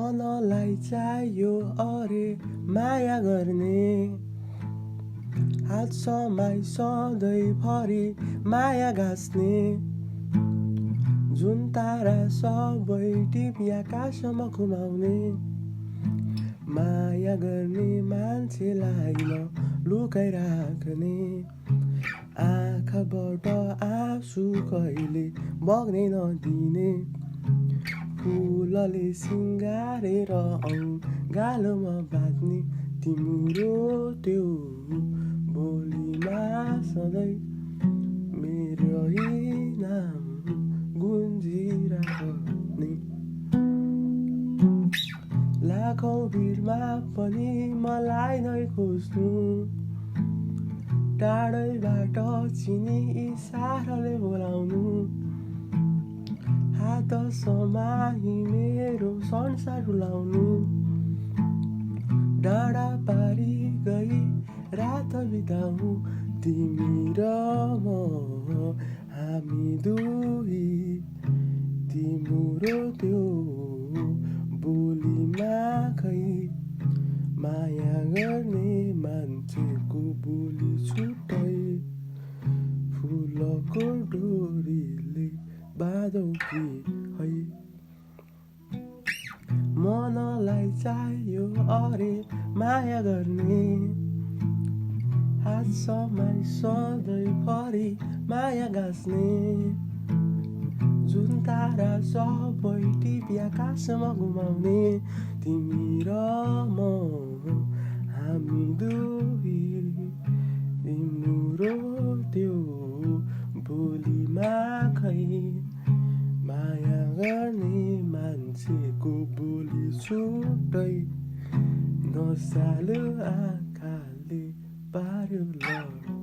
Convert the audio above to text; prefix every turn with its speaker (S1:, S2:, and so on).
S1: मनलाई चाहियो अरे माया गर्ने, हात समाई सधैँभरि माया गाँच्ने, जुन तारा सबै टिपी आकाशमा घुमाउने, माया गर्ने मान्छेलाई नलुकाइराख्ने, आँखाबाट आँसु कहिले बग्नै नदिने, फुलले सिँगारेर गालोमा बाँध्ने, तिम्रो त्यो बोलीमा सधैँ मेरो नाम गुन्जिरहने, लाखौँ भिडमा पनि मलाई नै खोज्नु, टाढैबाट चिनी इसाराले बोलाउनु, हात समाई मेरो संसार डुलाउनु, डाँडा पारी गई रात बिताउँ, तिमी र म हामी दुई, तिम्रो त्यो बोलीमा खै माया गर्ने मान्छेको बोली छुट्टै, फुलको डोरीले बाँधौ कि है, मनलाई चाहियो अरे माया गर्ने, हात समाई सधैँभरि माया गाँच्ने, जुन तारा सबै टिपी आकाशमा घुमाउने, तिमी र म हामी दुई, तिम्रो त्यो बोलीमा खै माया गर्ने मान्छेको बोली छुट्टै, नसालु आँखाले पार्यो ल।